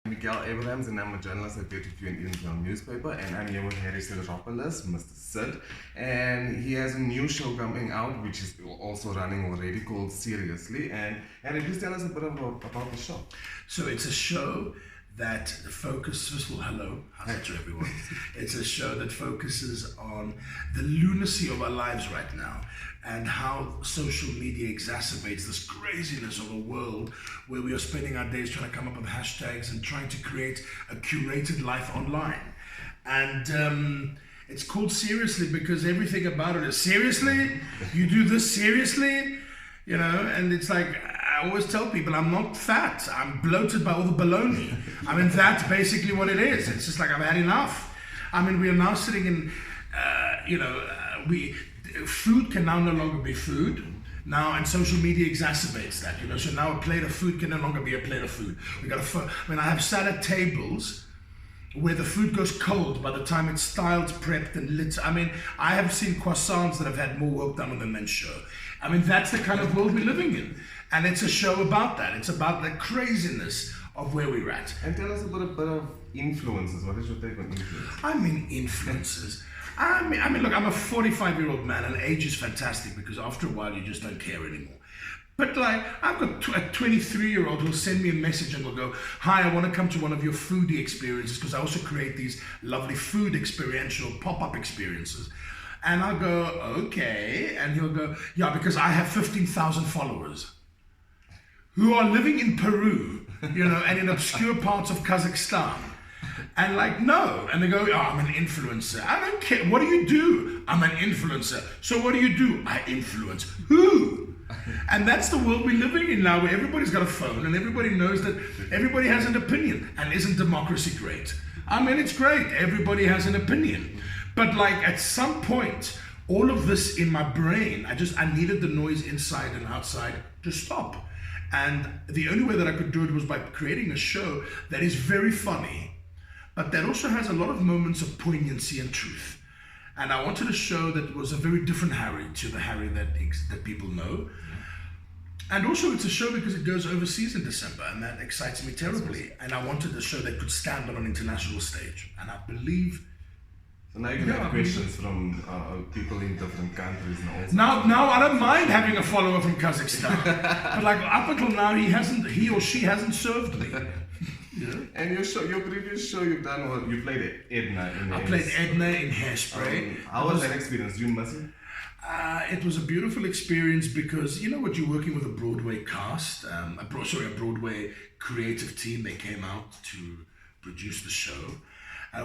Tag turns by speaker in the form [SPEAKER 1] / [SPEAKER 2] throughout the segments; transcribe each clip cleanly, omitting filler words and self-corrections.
[SPEAKER 1] Miguel Abrams, and I'm a journalist at Bedfordview and Killarney newspaper, and I'm here with Sideropoulos, Mr. Sid, and he has a new show coming out which is also running already called Seriously, and please tell us a bit about the show.
[SPEAKER 2] So it's a show that focuses, first of all, hello, how's it to everyone? It's a show that focuses on the lunacy of our lives right now and how social media exacerbates this craziness of a world where we are spending our days trying to come up with hashtags and trying to create a curated life online. And it's called Seriously because everything about it is, seriously? You do this seriously? You know, and it's like, I always tell people I'm not fat, I'm bloated by all the baloney. I mean, that's basically what it is. It's just like I've had enough. I mean, we are now sitting in, food can now no longer be food. Now, and social media exacerbates that, you know, so now a plate of food can no longer be a plate of food. I have sat at tables where the food goes cold by the time it's styled, prepped, and lit. I mean, I have seen croissants that have had more work done on them than show. I mean, that's the kind of world we're living in. And it's a show about that. It's about the craziness of where we're at.
[SPEAKER 1] And tell us a bit of influences. What is your take on influence?
[SPEAKER 2] I mean, influences. I mean, look, I'm a 45-year-old man, and age is fantastic because after a while you just don't care anymore. But like, I've got a 23-year-old who'll send me a message and will go, "Hi, I want to come to one of your foodie experiences because I also create these lovely food experiential pop-up experiences." And I'll go, "Okay." And he'll go, "Yeah, because I have 15,000 followers who are living in Peru, you know, and in obscure parts of Kazakhstan." And like, no. And they go, "Oh, I'm an influencer." I don't care. What do you do? I'm an influencer. So what do you do? I influence. Who? And that's the world we're living in now, where everybody's got a phone and everybody knows that everybody has an opinion. And isn't democracy great? I mean, it's great. Everybody has an opinion. But like, at some point, all of this in my brain, I needed the noise inside and outside to stop. And the only way that I could do it was by creating a show that is very funny, but that also has a lot of moments of poignancy and truth. And I wanted a show that was a very different Harry to the Harry that people know. And also it's a show because it goes overseas in December, and that excites me terribly. And I wanted a show that could stand on an international stage. And I believe...
[SPEAKER 1] So now you can have questions from people in different countries.
[SPEAKER 2] Now I don't mind having a follower from Kazakhstan. But like, up until now, he or she hasn't served me. Yeah.
[SPEAKER 1] And your previous show you've done, you played Edna in
[SPEAKER 2] I played Edna in Hairspray.
[SPEAKER 1] How was that experience? Do you miss it?
[SPEAKER 2] It was a beautiful experience because, you know what, you're working with a Broadway cast, a Broadway creative team. They came out to produce the show.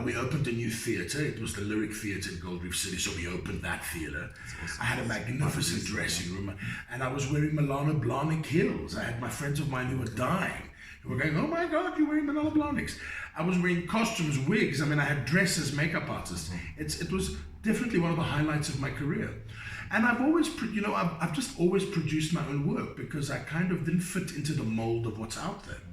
[SPEAKER 2] We opened a new theatre. It was the Lyric Theatre in Gold Reef City, so we opened that theatre. Awesome. I had a magnificent dressing room, and I was wearing Milano Blahnik heels. I had my friends of mine who were dying. Who were going, "Oh my God, you're wearing Milano Blahniks." I was wearing costumes, wigs. I mean, I had dresses, makeup artists. It was definitely one of the highlights of my career. And I've always, I've just always produced my own work because I kind of didn't fit into the mold of what's out there.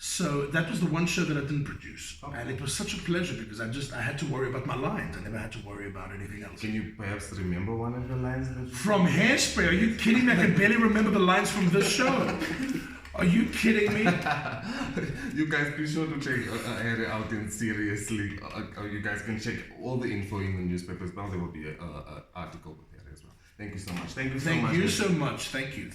[SPEAKER 2] So that was the one show that I didn't produce. Okay. And it was such a pleasure because I had to worry about my lines. I never had to worry about anything else.
[SPEAKER 1] Can you perhaps remember one of the lines?
[SPEAKER 2] From Hairspray? Are you kidding me? I can barely remember the lines from this show. Are you kidding me?
[SPEAKER 1] You guys be sure to check Harry out in Seriously. You guys can check all the info in the newspapers. Now there will be an article with Harry as well. Thank you so much.
[SPEAKER 2] Thank you so much. Thank you.